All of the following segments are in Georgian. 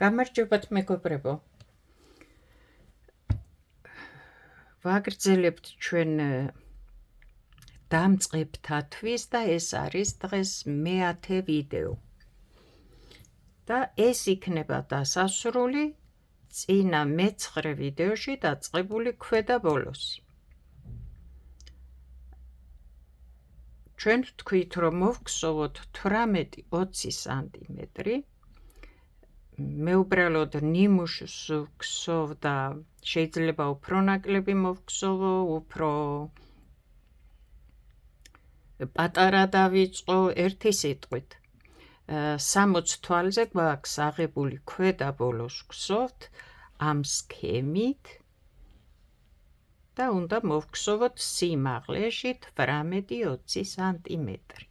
გამარჯობათ მეგობრებო. ვაგრძელებთ ჩვენ დამწყებთათვის და ეს არის დღეს მე-10 ვიდეო. და ეს იქნება დასასრული წინა მე-9 ვიდეოში დაწყებული ქვედა ბოლოსი. ჩვენ ვთქვით, რომ მოვგსოვოთ 18-20 სანტიმეტრი. მე უბრალოდ ნიმუშს ვგსოვ და შეიძლება უფრო ნაკლები მოვგსოვო, უფრო პატარა დავიწყო, ერთი სიტყვით. 60 თვალზე გვაქვს აღებული ქვედა ბოლოს ვგსოვთ ამ სქემით და უნდა მოვგსოვოთ სიმაღლეში 18-20 სანტიმეტრი.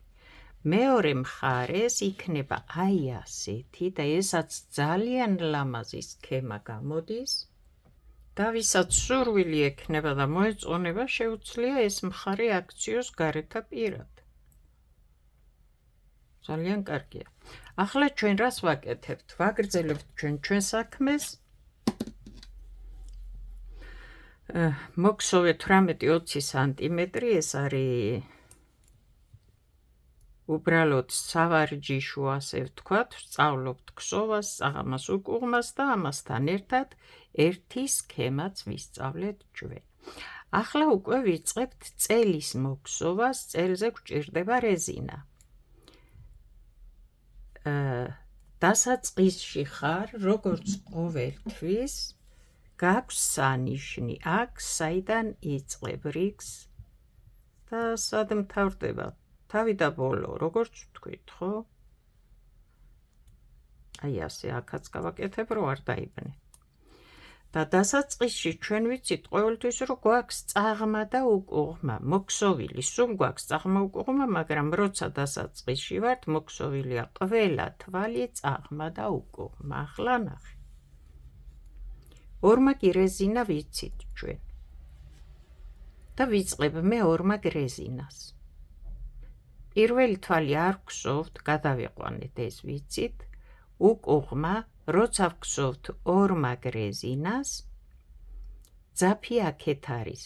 მეორე მხარეს იქნება აი ასეთი და ესაც ძალიან ლამაზი სქემა გამოდის და ვისაც სურვილი ექნება და მოეწონება, შეუძლია ეს მხარე აქციოს გარეთა პირად. ძალიან კარგია. ახლა ჩვენ რას ვაკეთებთ? ვაგრძელებთ ჩვენ საქმეს. მოგსოვეთ 18-20 სანტიმეტრი, ეს არის უბრალოდ სავარჯიშო, ასე ვთქვათ, ვსწავლობთ ქსოვას, წაღმას, უკუღმას და ამასთან ერთად ერთი სქემაც ვისწავლეთ ჩვენ. ახლა უკვე ვიწყებთ წელის მოგსოვას, წელზე გვჭირდება რეზინა. დასაწყისში ხარ, როგორც ყოველთვის, გაქვს სანიშნი აქ, საიდან იწყებ რიგს და სად მთავრდება? თავი და ბოლო, როგორც ვთქვით, ხო? აი ასე, აქაც გავაკეთებ, რომ არ დაიბნე. და დასაწყისში ჩვენ ვიცით ყოველთვის, რომ გვაქვს წაღმა და უკუღმა, მოგსოვილი, სულ გვაქვს წაღმა უკუღმა, მაგრამ როცა დასაწყისში ვართ, მოგსოვილია ყველა თვალი წაღმა და უკუღმა. ახლა ნახე. ორმაგი რეზინა ვიცით ჩვენ. და ვიწყებ მე ორმაგ რეზინას. პირველი თვალი არ ვგსოვთ, გადავიყვანეთ, ეს ვიცით. უკუღმა, როცა ვგსოვთ ორმაგ რეზინას, ძაფი აქეთ არის.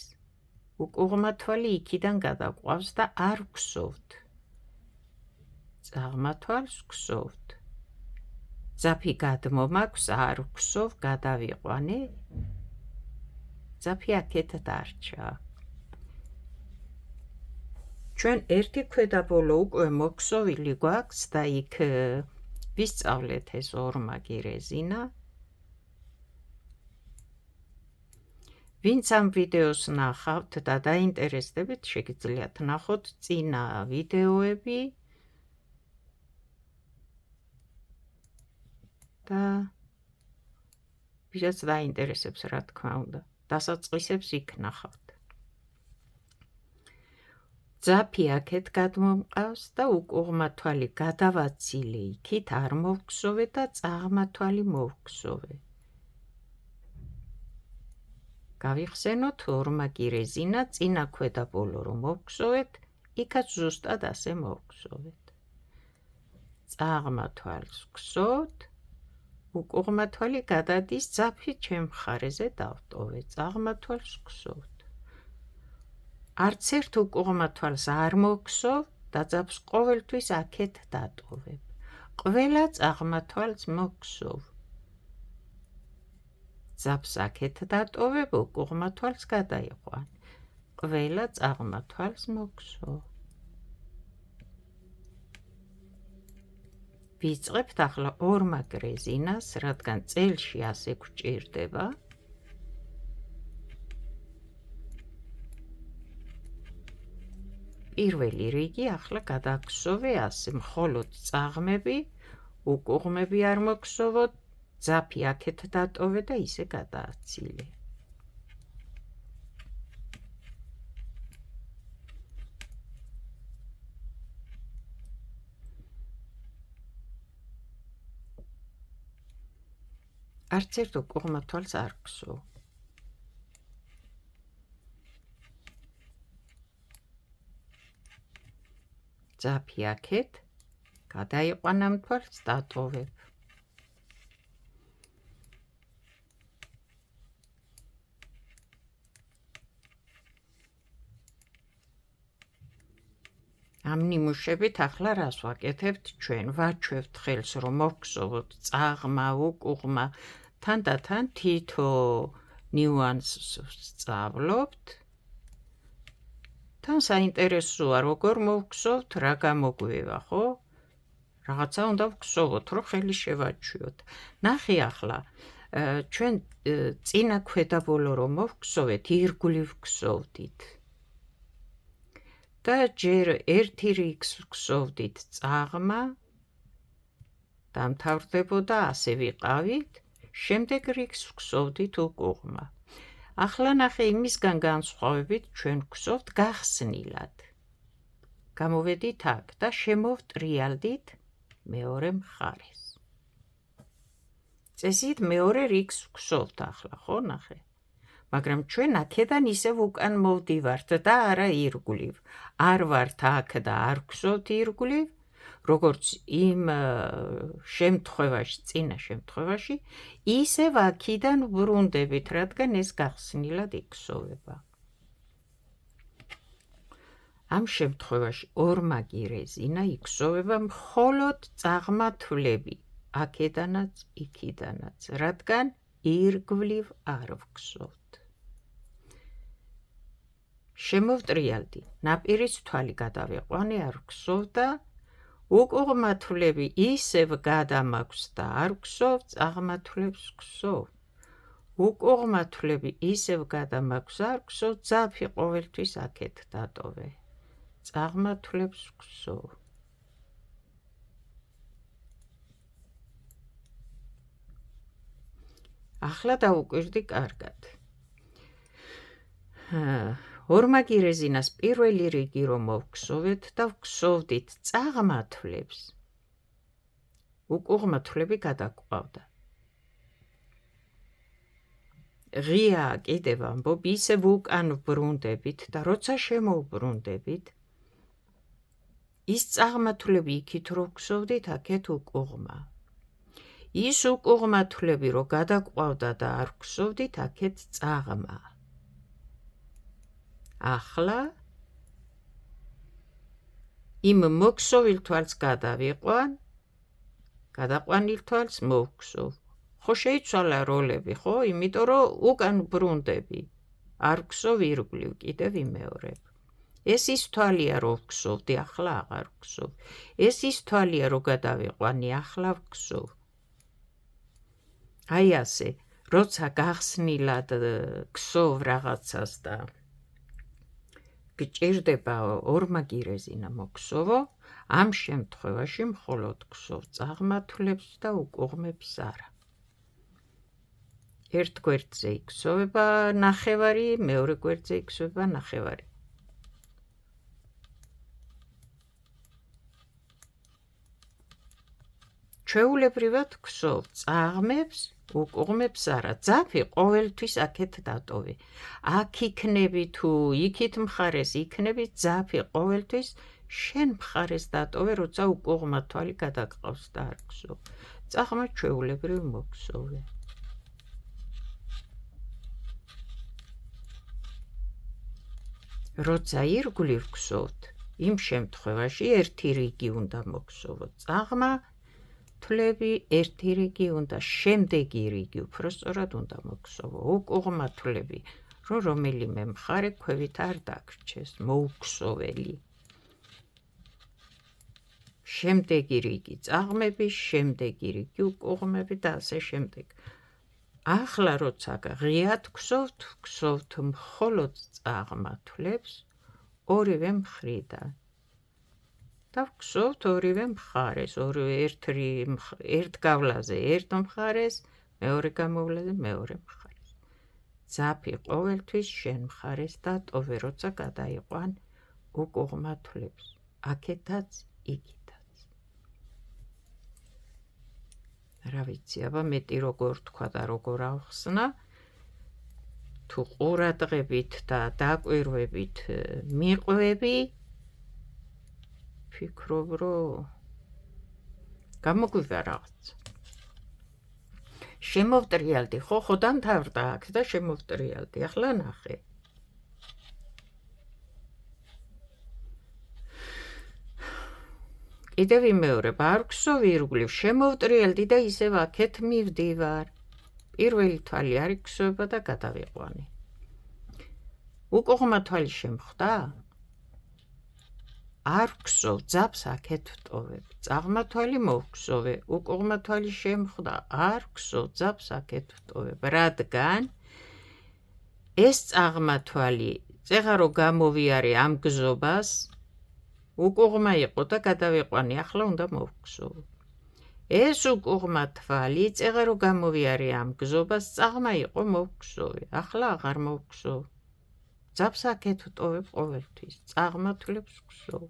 უკუღმა თვალი იქიდან გადაყვავს და არ ვგსოვთ. წაღმა თვალს ვგსოვთ. ძაფი გადმომაქვს, არ ვგსოვ, გადავიყვანე. ძაფი აქეთ დარჩა. ჩვენ ერთი ქვედა ბოლო უკვე მოგსოვილი გვაქვს და იქ ვისწავლეთ ეს ორმაგი რეზინა. ვინც ამ ვიდეოს ნახავთ და დაინტერესდებით, შეგიძლიათ ნახოთ წინა ვიდეოები და ვისაც დაინტერესებს, რა თქმა უნდა, დასაწყისებს იქ ნახავთ. ძაფი აქეთ გადმომყავს და უკუღმა თვალი გადავაცილე იქით, არ მოვგსოვე და წაღმა თვალი მოვგსოვე. გავიხსენოთ ორმაგი რეზინა, წინა ქვედა ბოლო რომ მოვგსოვეთ, იქაც ზუსტად ასე მოვგსოვეთ. წაღმა თვალს ვგსოვთ, უკუღმა თვალი გადადის, ძაფი ჩემ მხარეზე დავტოვე, წაღმა თვალს ვგსოვთ. არც ერთ უკუღმა თვალს არ მოვგსოვ და ძაფს ყოველთვის აქეთ დატოვებ. ყველა წაღმა თვალს მოვგსოვ. ძაფს აქეთ დატოვებ, უკუღმა თვალს გადაიყვან. ყველა წაღმა თვალს მოვგსოვ. ვიწყებთ ახლა ორმაგ რეზინას, რადგან წელში ასე გვჭირდება. პირველი რიგი ახლა გადაგსოვე ასე, მხოლოდ წაღმები, უკუღმები არ მოგსოვოთ, ძაფი აქეთ დატოვე და ისე გადააცილე. არც ერთ უკუღმა თვალს არ ვგსოვ. ძაფი აქეთ, გადაიყვან ამ თვალს, დატოვებ. ამ ნიმუშებით ახლა რას ვაკეთებთ ჩვენ? ვაჩვევთ ხელს, რომ მოვგსოვოთ წაღმა, უკუღმა, თანდათან თითო ნიუანსს სწავლობთ. თან საინტერესოა, როგორ მოვგსოვთ, რა გამოგვევა, ხო? რაღაცა უნდა ვგსოვოთ, რომ ხელი შევაჩვიოთ. ნახე ახლა, ჩვენ წინა ქვედაბოლო რომ მოვგსოვეთ, ირგვლივ ვგსოვდით. და ჯერ ერთი რიგს ვგსოვდით წაღმა, დამთავრდებოდა, ასე ვიყავით, შემდეგ რიგს ვგსოვდით უკუღმა. ახლა ნახე, იმისგან განსხვავებით ჩვენ ვგსოვთ გახსნილად. გამოვედით აქ და შემოვტრიალდით მეორე მხარეს. წესით მეორე რიგს ვგსოვთ ახლა, ხო, ნახე? მაგრამ ჩვენ აქედან ისევ უკან მოვდივართ და არა ირგვლივ. არ ვართ აქ და არ ვგსოვთ ირგვლივ, როგორც იმ შემთხვევაში, წინა შემთხვევაში, ისევ აქიდან ვბრუნდებით, რადგან ეს გახსნილად იქსოვება. ამ შემთხვევაში ორმაგი რეზინა იქსოვება მხოლოდ წაღმა თვლები, აქედანაც, იქიდანაც, რადგან ირგვლივ არ ვგსოვთ. შემოვტრიალდი, ნაპირის თვალი გადავიყვანე, არ ვგსოვ და უკუღმა თვლები ისევ გადამაქვს და არ ვგსოვ, წაღმა თვლებს ვგსოვ. უკუღმა თვლები ისევ გადამაქვს, არ ვგსოვ, ძაფი ყოველთვის აქეთ დატოვე. წაღმა თვლებს ვგსოვ. ახლა დავუკვირდი კარგად. ორმაგი რეზინას პირველი რიგი რომ მოვგსოვეთ და ვგსოვდით წაღმა თვლებს, უკუღმა თვლები გადაგვყავდა. ღია კიდევ ამბობ, ისევ უკან ვბრუნდებით და როცა შემოვბრუნდებით, ის წაღმა თვლები იქით რო ვგსოვდით, აქეთ უკუღმა. ის უკუღმა თვლები რო გადაგვყავდა და არ ვგსოვდით, აქეთ წაღმა. ახლა იმ მოგსოვილ თვალს გადაყვანილ თვალს მოვგსოვ. ხო შეიცვალა როლები, ხო? იმიტომ რომ უკან ვბრუნდები. არ ვგსოვ ირგვლივ, კიდევ ვიმეორებ. ეს ის თვალია რო ვგსოვდი, ახლა აღარ ვგსოვ. ეს ის თვალია რო გადავიყვანი, ახლა ვგსოვ. აი ასე, როცა გახსნილად გსოვ რაღაცას და გჭირდება ორმაგი რეზინა მოგსოვო, ამ შემთხვევაში მხოლოდ გსოვ წაღმა თვლებს და უკუღმებს არა. ერთ გვერდზე იქსოვება ნახევარი, მეორე გვერდზე იქსოვება ნახევარი. ჩვეულებრივად გსოვ წაღმებს, უკუღმებს არა. ძაფი ყოველთვის აქეთ დატოვე. აქ იქნები თუ იქით მხარეს იქნები, ძაფი ყოველთვის შენ მხარეს დატოვე, როცა უკუღმა თვალი გადაგყავს და არ გსოვ. წაღმა ჩვეულებრივ მოგსოვე. როცა ირგვლივ გსოვთ, იმ შემთხვევაში ერთი რიგი უნდა მოგსოვოთ წაღმა თვლები, ერთი რიგი უნდა, შემდეგი რიგი უпростоრად უნდა მოგსოვო. უკუღმა თვლები, რომ რომელიმე მხარე ქვევით არ დაგრჩეს, მოუგსოველი. შემდეგი რიგი წაღმები, შემდეგი რიგი უკუღმები და ასე შემდეგ. ახლა როცა ღიად გსოვთ მხოლოდ წაღმა თვლებს ორივე მხრიდან. და ვგსოვთ ორივე მხარეს, ერთ გავლაზე ერთ მხარეს, მეორე გამოვლაზე მეორე მხარეს. ძაფი ყოველთვის შენ მხარეს დატოვე, როცა გადაიყვან უკუღმა თვლებს, აქეთაც, იქითაც. რა ვიცი, აბა მეტი როგორ თქვა და როგორ ავხსნა, თუ ყურადღებით და დაკვირვებით მიყვები, ფიქრობ, რომ გამოგვივა რაღაც. შემოვტრიალდი, ხო დამთავრდა აქ და შემოვტრიალდი, ახლა ნახე. კიდევ ვიმეორებ, არ ვქსოვი ირგვლივ, შემოვტრიალდი და ისევ აქეთ მივდივარ. პირველი თვალი არ იქსოვება და გადავიყვანი. უკუღმა თვალი შემხვდა? არ ვქსოვ, ძაბს აქეთ ვტოვებ. წაღმა თვალი მოვქსოვე, უკუღმა თვალი შემხვდა, არ ვქსოვ, ძაბს აქეთ ვტოვებ. რადგან ეს წაღმა თვალი წეღარო გამოვიარე ამ გზობას, უკუღმა იყო და გადავიყვანი, ახლა უნდა მოვხსოვ. ეს უკუღმა თვალი წეღარო გამოვიარე ამ გზობას, წაღმა იყო მოვხსოვე, ახლა აღარ მოვხსოვ. ძაბს აქეთ ვტოვებ ყოველთვის, წაღმა თვლებს ვხსოვ.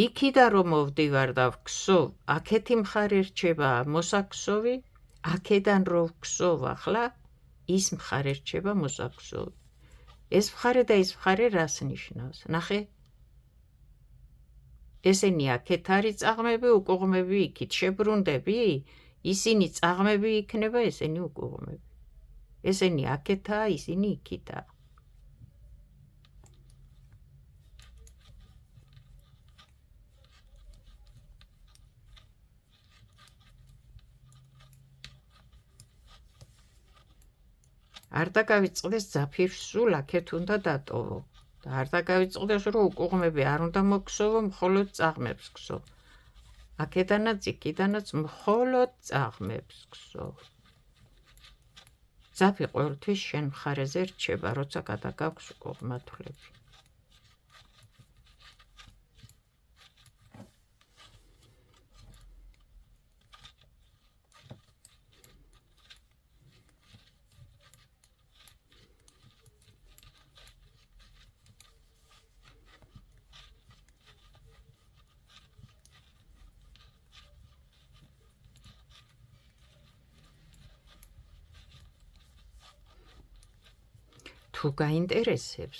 იქიდან რომ მოვდივარ და ვხსოვ, აქეთი მხარე რჩება მოსაქსოვი, აქედან რომ ვხსოვ ახლა, ის მხარე რჩება მოსაქსოვი. ეს მხარე და ეს მხარე რას ნიშნავს? ნახე? ესენი აქეთ არის წაღმები, უკუღმები იქით შებრუნდები, ისინი წაღმები იქნება, ესენი უკუღმები. ესენი აქეთაა, ისინი იქითაა. არ დაგავიწყდეს ძაფირს სულ აქეთ უნდა დატოვო და არ დაგავიწყდეს რომ უკუღმები არ უნდა მოგხსოვო, მხოლოდ წაღმებს გხსოვ. აქედანაც იქიდანაც მხოლოდ წაღმებს გხსოვ. ძაფი ყოველთვის შენ მხარეზე რჩება, როცა გადაგაქვს უკუღმა თვლები. თუ გაინტერესებს,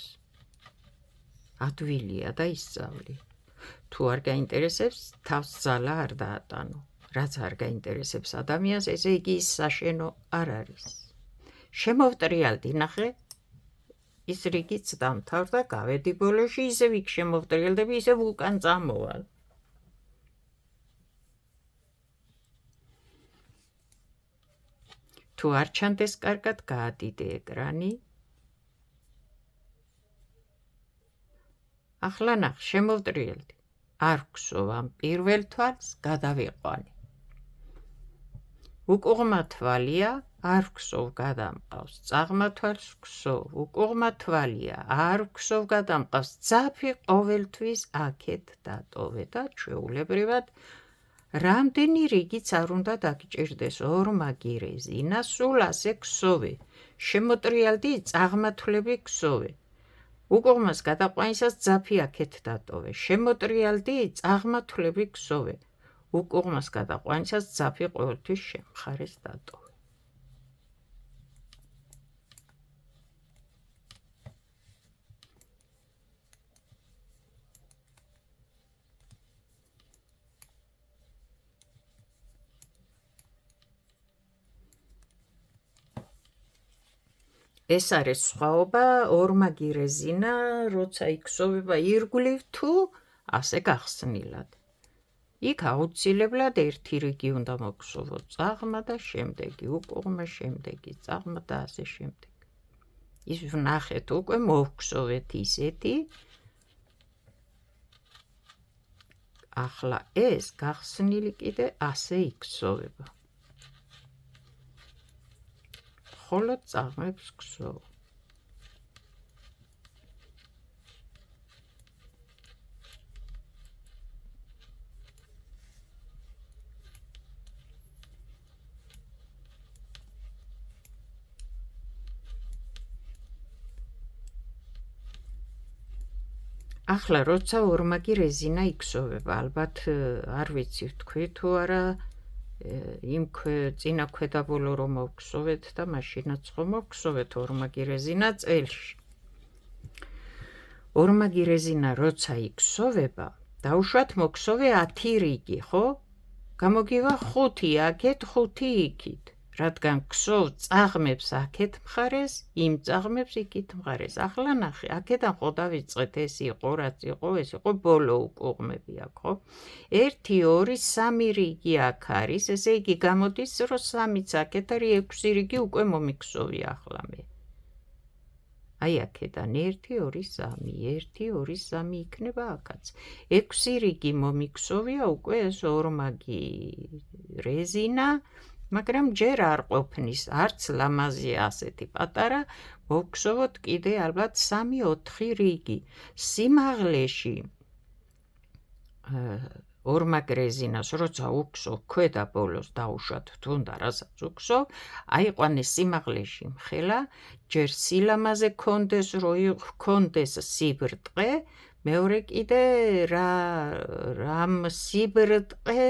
ადვილია და ისწავლი. თუ არ გაინტერესებს, თავს ძალა არ დაატანო. რაც არ გაინტერესებს ადამიანს, ესე იგი ის საშენო არ არის. შემოვტრიალდი, ნახე? ის რიგიც დამთავრდა, გავედი ბოლოში, ისევ იქ შემოვტრიალდები, ისევ უკან წამოვალ. თუ არ ჩანდეს კარგად, გაადიდე ეკრანი. ახლა ნახ, შემოვტრიალდი. არ ვხსოვ ამ პირველ თვალს, გადავიყვანი. უკუღმა თვალია, არ ვხსოვ, გადამყავს. წაღმა თვალს ვხსოვ, უკუღმა თვალია, არ ვხსოვ, გადამყავს. ძაფი ყოველთვის აქეთ დატოვე და ჩვეულებრივად რამდენი რიგიც არ უნდა დაგჭირდეს ორმაგი რეზინა, სულ ასე გხსოვე. შემოტრიალდი, წაღმა თვლები გხსოვე. უკუღმას გადაყვანისას ძაფი აქეთ დატოვე. შემოტრიალდი, წაღმა თვლები გხსოვე. უკუღმას გადაყვანისას ძაფი ყოველთვის შენ მხარეს დატოვე. ეს არის სხვაობა ორმაგი რეზინა, როცა იქსოვება ირგვლივ თუ ასე გახსნილად. იქ აუცილებლად ერთი რიგი უნდა მოგხსოვო, წაღმა და შემდეგი, უკუღმა შემდეგი, წაღმა და ასე შემდეგ. ის ვნახეთ უკვე, მოვხსოვეთ ისეთი. ახლა ეს გახსნილი კიდე ასე იქსოვება. მხოლოდ წაღმებს გხსოვ. ახლა როცა ორმაგი რეზინა იქსოვება, ალბათ არ ვიცი ვთქვი თუ არა, იმ წინა ქვედაბოლო რომ მოვხსოვეთ და მაშინაც ხომ მოვხსოვეთ ორმაგი რეზინა წელში. ორმაგი რეზინა როცა იქსოვება, დაუშვათ მოგხსოვე 10 რიგი, ხო? გამოგივა 5 აქეთ, 5 იქით. რადგან ქსოვ წაღმებს აქეთ მხარეს, იმ წაღმებს იქით მხარეს. ახლა ნახე, აქედან ხო დავიწყეთ, ეს იყო, რაც იყო, ეს იყო ბოლო უკუღმები აქ, ხო? 1, 2, 3 რიგი აქ არის, ესე იგი გამოდის, რომ 3-ც აქეთ არის, 6 რიგი უკვე მომიქსოვი ახლა მე. აი აქედან 1, 2, 3, 1, 2, 3 იქნება აქაც. 6 რიგი მომიქსოვია უკვე ეს ორმაგი რეზინა, მაგრამ ჯერ არ ყოფნის, არც ლამაზია ასეთი პატარა, მოვქსოვოთ კიდე ალბათ 3-4 რიგი. სიმაღლეში ორმაგ რეზინას, როცა უქსოვ, ქვედა ბოლოს დაუშვათ თუნდა რასაც უქსოვ, აიყვანეს სიმაღლეში მხელა, ჯერ სილამაზე კონდეს, რომ ჰქონდეს სიბრტყე, მეორე კიდე რამ სიბრტყე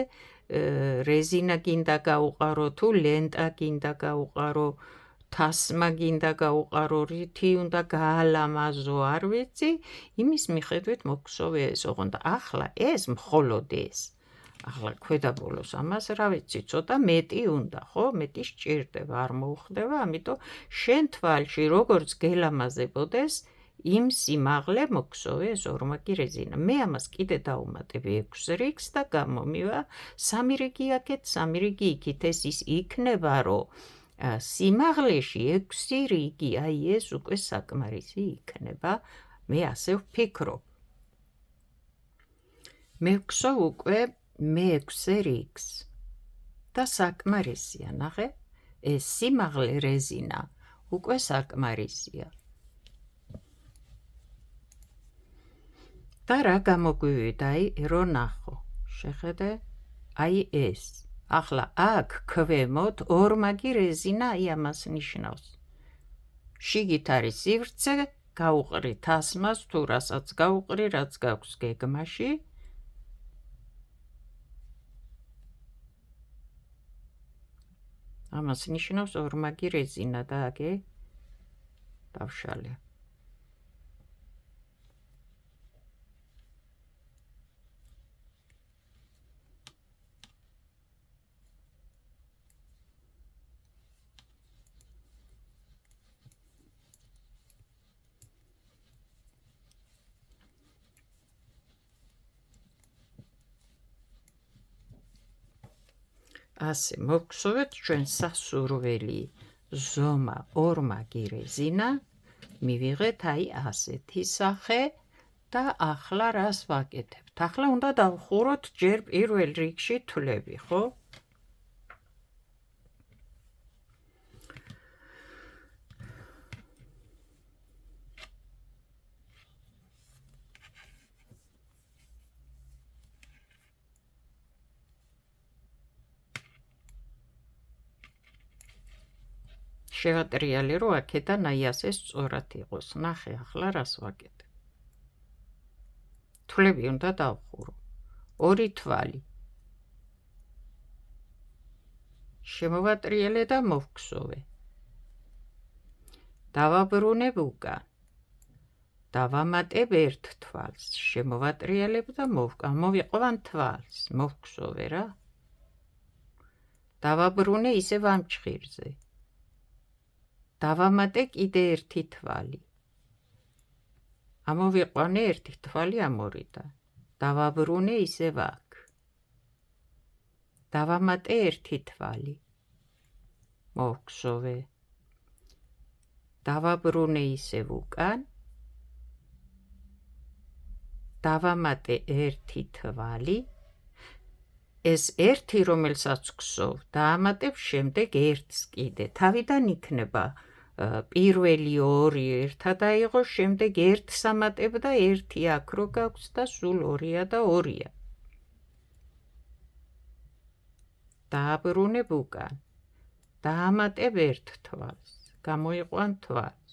რეზინა გინდა გაუყარო, თუ ლენტა გინდა გაუყარო, თასმა გინდა გაუყარო, რითი უნდა გაალამაზო, არ ვიცი, იმის მიხედვით მოგხსოვე ეს, ოღონდ ახლა ეს მხოლოდ ეს. ახლა ქვედა ბოლოს ამას რა ვიცი, ცოტა მეტი უნდა, ხო? მეტი სჭირდება, არ მოუხდება, ამიტომ შენ თვალში როგორც გელამაზებოდეს, იმ სიმაღლე მოგხსოვე ეს ორმაგი რეზინა. მე ამას კიდე დაუმატებ 6 რიგს და გამომივა 3 რიგი აქეთ, 3 რიგი იქით, ეს ის იქნება, რომ სიმაღლეში 6 რიგი, აი ეს უკვე საკმარისი იქნება, მე ასე ვფიქრობ. მე ვგსოვ უკვე მე-6 რიგს და საკმარისია, ნახე, ეს სიმაღლე რეზინა უკვე საკმარისია. და რა გამოგვივიდა, აი, რო ნახო, შეხედე, აი ეს. ახლა აქ ქვემოთ ორმაგი რეზინა, აი ამას ნიშნავს. შიგით არის სივრცე, გაუყრი თასმას, თუ რასაც გაუყრი, რაც გაქვს გეგმაში. ამას ნიშნავს ორმაგი რეზინა და აგე დავშალე. ასე მოვგსოვეთ ჩვენ სასურველი ზომა ორმაგი რეზინა, მივიღეთ აი ასეთი სახე და ახლა რას ვაკეთებთ? ახლა უნდა დავხუროთ ჯერ პირველ რიგში თვლები, ხო? შევატრიალე, რომ აქედან აი ასე სწორად იყოს. ნახე, ახლა რას ვაკეთებ? თვლები უნდა დავხურო. 2 თვალი. შემოვატრიალე და მოვგსოვე. დავაბრუნებ უკან. დავამატებ 1 თვალს. შემოვატრიალებ და მოვიყვან თვალს. მოვგსოვე რა. დავაბრუნე ისევ ამ ჭხირზე. დავამატე კიდე 1 თვალი. ამოვიყვანე 1 თვალი ამ ორიდან. დავაბრუნე ისევ აქ. დავამატე 1 თვალი. მოვგსოვე. დავაბრუნე ისევ უკან. დავამატე 1 თვალი. ეს 1, რომელსაც გსოვ, დაამატებ შემდეგ 1-ს კიდე. თავიდან იქნება პირველი 2 ერთად აიღოს, შემდეგ 1-ს ამატებ და 1 აქ რო გაქვს და სულ 2-ა და 2-ა. დააბრუნებ უკან. დაამატებ 1 თვალს. გამოიყვან თვალს.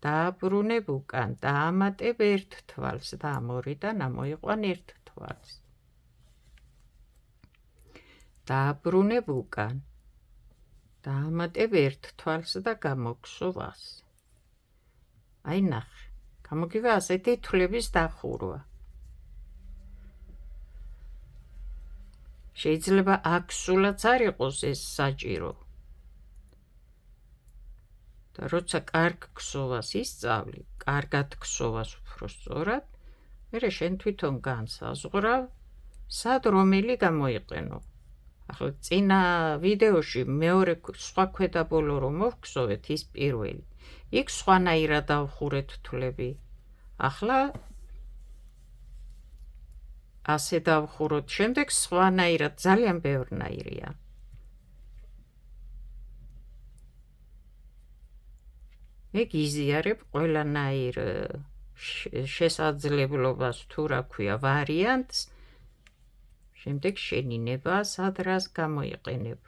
დააბრუნებ უკან. დაამატებ 1 თვალს და ამ ორიდან ამოიყვან 1 თვალს. დააბრუნებ უკან. დაამატებ 1 თვალს და გამოგხსოვ ასე. აი ნახე, გამოგივა ასეთი თვლების დახურვა. შეიძლება აქ სულაც არ იყოს ეს საჭირო, და როცა კარგ ქსოვას ისწავლი, კარგად ქსოვას უფრო სწორად, მერე შენ თვითონ განსაზღვრავ, სად რომელი გამოიყენო. ახლა წინა ვიდეოში მეორე სხვა ქვედაბოლო რომ მოვგსოვეთ ის პირველი. იქ სხვანაირად დავხურეთ თვლები. ახლა ასე დავხუროთ, შემდეგ სხვანაირად, ძალიან ბევრნაირია. ეგ იზიარებ ყველანაირ შესაძლებლობას თუ რა ქვია ვარიანტს, შემდეგ შენინება სადრას გამოიყენებ.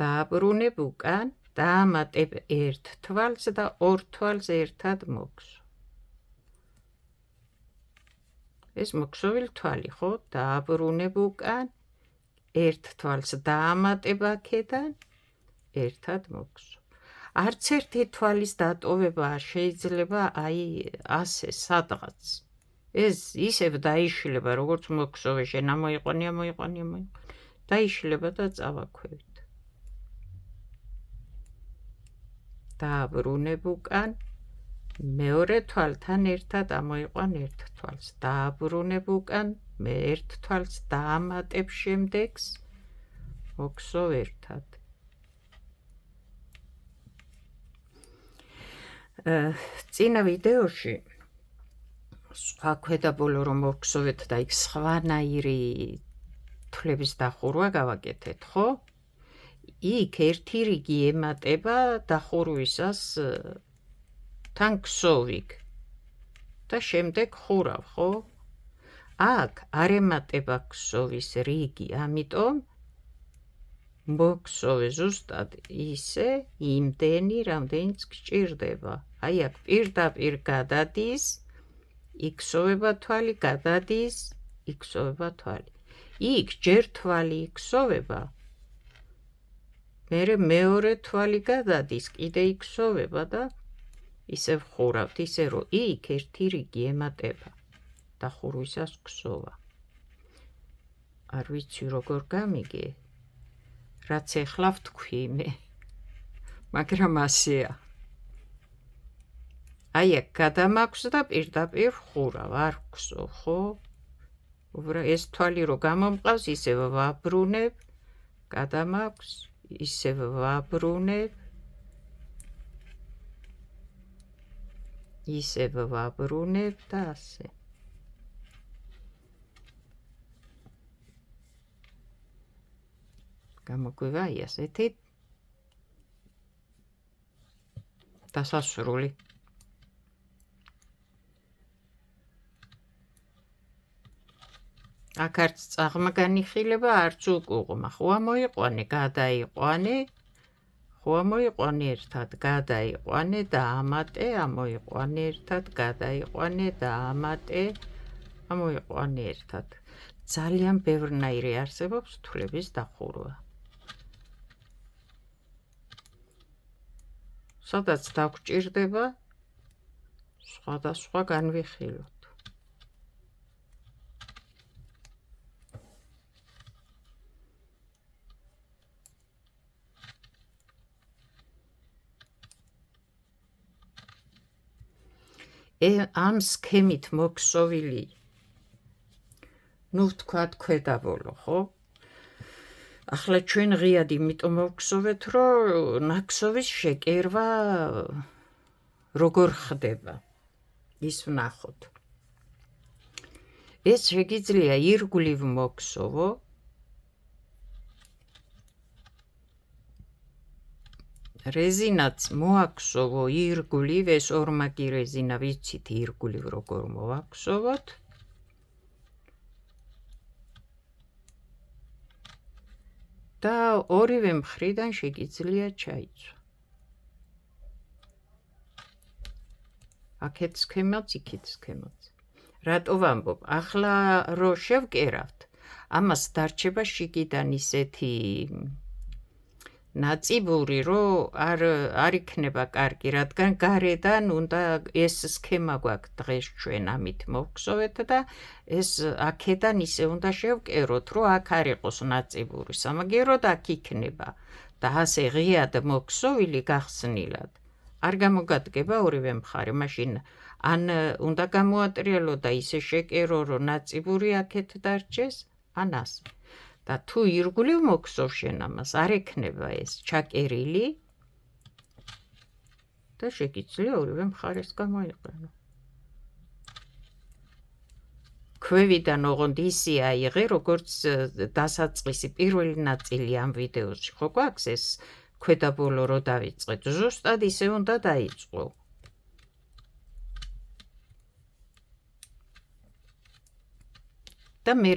დააბრუნებ უკან, დაამატებ ერთ თვალს და ორ თვალს ერთად მოგსო. ეს მოქსოვილი თვალი, ხო? დააბრუნებ უკან, ერთ თვალს დაამატებ აქედან, ერთად მოგსო. არც ერთი თვალის დატოვება შეიძლება აი ასე სადღაც. ეს ისევ დაიშლება, როგორც მოგსოვე შენ ამოიყვანია, დაიშლება და წავაქვევით. დააბრუნებ უკან, მეორე თვალთან ერთად ამოიყვან ერთ თვალს. დააბრუნებ უკან, მე ერთ თვალს დაამატებ შემდეგს, მოგსოვ ერთად. წინა ვიდეოში სხვა ქვედაბოლო რომ მოვგსოვეთ და იქ სხვანაირი თვლების დახურვა გავაკეთეთ, ხო? იქ ერთი რიგი ემატება დახურვისას თან ქსოვიგ და შემდეგ ხურავ, ხო? აქ არ ემატება ქსოვის რიგი, ამიტომ მოგსოვე ზუსტად ისე იმდენი, რამდენიც გჭირდება. აი აქ პირდაპირ გადადის, იქსოვება თვალი, გადადის, იქსოვება თვალი. იქ ჯერ თვალი იქსოვება, მერე მეორე თვალი გადადის, კიდე იქსოვება და ისევ ხურავთ, ისე რომ იქ ერთი რიგი ემატება დახურვისას ქსოვა. არ ვიცი როგორ გამიგე, რაც ეხლა ვთქვი მე, მაგრამ ასეა. აი აქ გადამაქვს და პირდაპირ ხურავ, არ ვქსოვ, ხო? ეს თვალი რო გამომყავს, ისევ ვაბრუნებ, გადამაქვს, ისევ ვაბრუნებ, ისევ ვაბრუნებ და ასე. გამოგვივა აი ასეთი დასასრული. აქ არც წაღმა განიხილება, არც უკუღმა. ხო ამოიყვანე, გადაიყვანე, ხო ამოიყვანე ერთად, გადაიყვანე, დაამატე, ამოიყვანე ერთად, გადაიყვანე, დაამატე, ამოიყვანე ერთად. ძალიან ბევრნაირი არსებობს თვლების დახურვა. სადაც დაგჭირდება, სხვადასხვა განვიხილოთ. ამ სქემით მოგსოვილი, ვთქვათ ქვედაბოლო, ხო? ახლა ჩვენ ღიად იმიტომ მოვგსოვეთ, რომ ნაქსოვის შეკერვა როგორ ხდება, ის ვნახოთ. ეს შეგიძლია ირგვლივ მოგსოვო, რეზინაც მოაქსოვო ირგვლივ, ეს ორმაგი რეზინა ვიცით ირგვლივ როგორ მოვაქსოვოთ. და ორივე მხრიდან შეგიძლია ჩაიცვა. აქეთ სქემაც, იქით სქემაც. რატო ვამბობ? ახლა რო შევკერავთ, ამას დარჩება შიგიდან ისეთი ნაწიბური რომ არ იქნება კარგი, რადგან გარედან უნდა ეს სქემა გვაქვს დღეს ჩვენ ამით მოვგზავნეთ და ეს აქედან ისე უნდა შევკეროთ, რომ აქ არ იყოს ნაწიბური, სამაგიეროდ აქ იქნება და ასე ღიად მოგზოვილი გახსნილად. არ გამოგადგება ორივე მხარე, მაშინ ან უნდა გამოატრიალო და ისე შეკერო, რომ ნაწიბური აქეთ დარჩეს, ან ასე. და თუ ირგვლივ მოგსოვ შენ ამას, არ ექნება ეს ჩაკერილი და შეგიძლია ორივე მხარეს გამოიყენო. ქვევიდან ოღონდ ისე აიღე, როგორც დასაწყისი პირველი ნაწილი ამ ვიდეოში. ხო გვაქვს ეს ქვედა ბოლო რო დავიწყეთ, ზუსტად ისე უნდა დაიწყო. და მე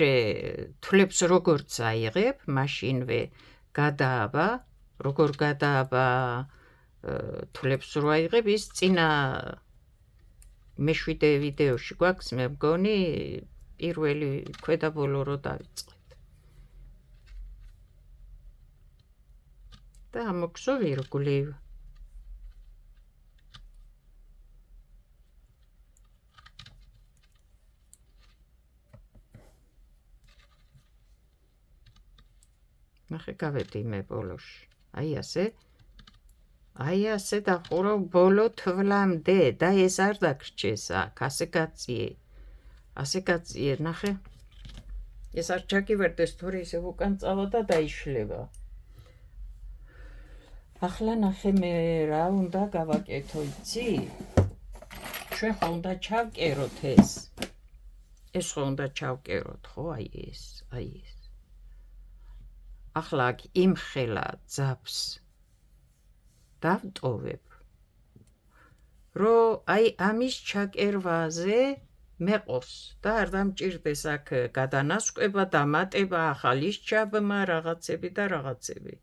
თვლებს როგორც აიღებ, მაშინვე გადააბა, როგორ გადააბა თვლებს რო აიღებ, ის წინა მეშვიდე ვიდეოში გვაქვს, მე მგონი პირველი ქვედა ბოლო რო დავიწყეთ. და ამოგსოვ ირგვლივ. ნახე გავედი მე ბოლოში. აი ასე დახურავ ბოლო თვლამდე და ეს არ დაგრჩეს აქ, ასე გაციე, ნახე. ეს არ ჩაკივერდეს თორე ისე უკან წავა და დაიშლება. ახლა ნახე მე რა უნდა გავაკეთო, იცი? ჩვენ ხო უნდა ჩავკეროთ ეს. ეს ხო უნდა ჩავკეროთ, ხო, აი ეს. ახლა აქ იმხელა ძაფს დავტოვებ, რომ აი ამის ჩაკერვაზე მეყოს და არ დამჭირდეს აქ გადანასკვება, დამატება, ახალის ჩაბმა, რაღაცები და რაღაცები.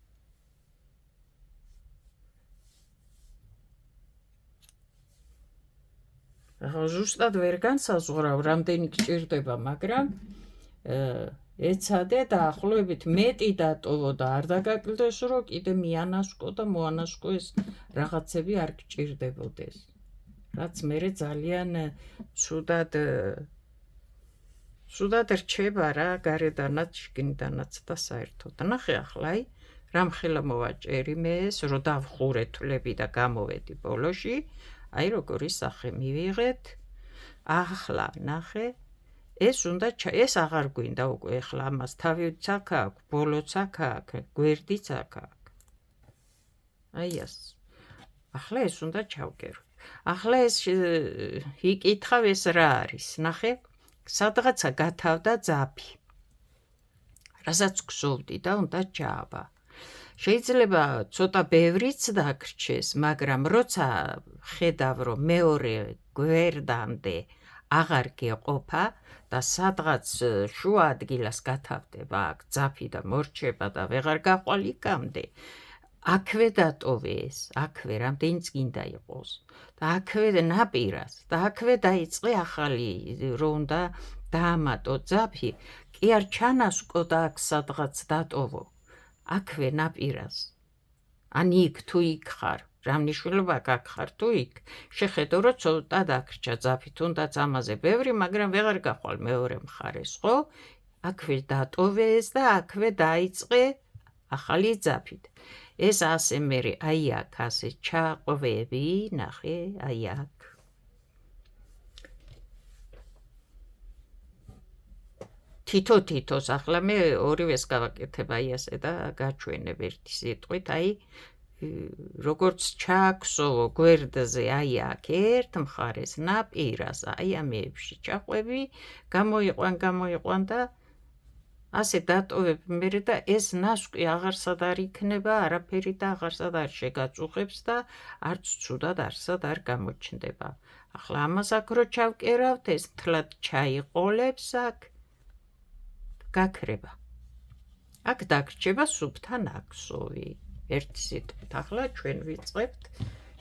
ახლა ზუსტად ვერ განსაზღვრავ, რამდენი გჭირდება, მაგრამ ეცადე დაახლოებით მეტი დატოვო და არ დაგაკლდეს, რომ კიდე მიანასკო და მოანასკო ეს რაღაცები არ გჭირდებოდეს. რაც მერე ძალიან ცუდად რჩება რა, გარედანაც, შიგნიდანაც და საერთოდ. ნახე ახლა აი, რამხელა მოვაჭერი მე ეს, რომ დავხურე თვლები და გამოვედი ბოლოში, აი როგორი სახე მივიღეთ. ახლა ნახე, ეს აღარ გვინდა უკვე, ახლა ამას თავიც აქ აქვს, ბოლოც აქ აქვს, გვერდიც აქ აქვს. აი ეს. ახლა ეს უნდა ჩავკერო. ახლა ეს იკითხავ, ეს რა არის, ნახე, სადღაცა გათავდა ძაფი, რასაც გსოვდი და უნდა ჩააბა. შეიძლება ცოტა ბევრიც დაგრჩეს, მაგრამ როცა ხედავ, რომ მეორე გვერდამდე აღარ გეყოფა და სადღაც შუა ადგილას გათავდება აქ ძაფი და მორჩება და ვეღარ გაყვალ იქამდე, აქვე დატოვე ეს, აქვე რამდენიც გინდა იყოს და აქვე ნაპირას და აქვე დაიწყე ახალი, რომ უნდა დაამატო ძაფი, კი არ ჩანასკო და აქ სადღაც დატოვო, აქვე ნაპირას. ან იქ თუ იქ ხარ, რა მნიშვნელობა გაქვს ხარ თუ იქ, შეხედო რომ ცოტა დაგრჩა ძაფი, თუნდაც ამაზე ბევრი, მაგრამ ვეღარ გაყვალ მეორე მხარეს, ხო? აქვე დატოვე ეს და აქვე დაიწყე ახალი ძაფით. ეს ასე მერე აი აქ ასე ჩაყვევი, ნახე, აი აქ. თითო-თითოს, ახლა მე ორივეს გავაკეთებ აი ასე და გაჩვენებ ერთი სიტყვით, აი როგორც ჩააქსოვო გვერდზე, აი აქ ერთ მხარეს ნაპირას, აი ამეებში ჩაყვევი, გამოიყვან და ასე დატოვებ მერე და ეს ნასკვი აღარსად არ იქნება, არაფერი და აღარსად არ შეგაწუხებს და არც ცუდად არსად არ გამოჩნდება. ახლა ამას აქ რო ჩავკერავთ, ეს მთლად ჩაიყოლებს აქ, გაქრება. აქ დაგრჩება სუფთა ნაქსოვი. ერთი სიტყვით, ახლა ჩვენ ვიწყებთ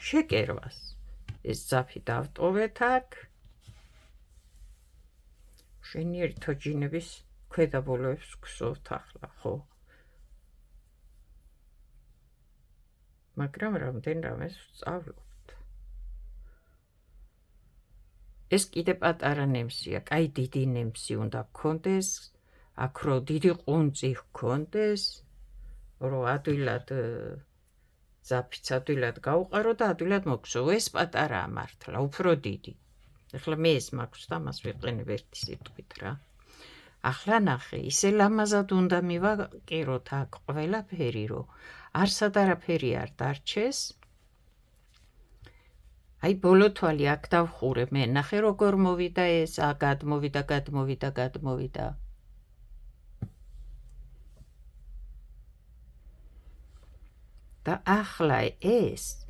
შეკერვას. ეს ძაფი დავტოვეთ აქ. შენიერი თოჯინების ქვედა ბოლოებს გსოვთ ახლა, ხო? მაგრამ რამდენ რამეს ვსწავლობთ. ეს კიდე პატარა ნემსია, კაი დიდი ნემსი უნდა გქონდეს, აქ რო დიდი ყუნწი გქონდეს, რო ადვილად ძაფიც ადვილად გაუყარო და ადვილად მოგსოვო. ეს პატარაა მართლა, უფრო დიდი. ეხლა მე ეს მაქვს და მას ვიყენებ ერთი სიტყვით რა. ახლა ნახე, ისე ლამაზად უნდა მივაკიროთ აქ ყველაფერი, რომ არსად არაფერი არ დარჩეს. აი ბოლო თვალი აქ დავხურე მე, ნახე როგორ მოვიდა ეს, გადმოვიდა. და ახლა ეს,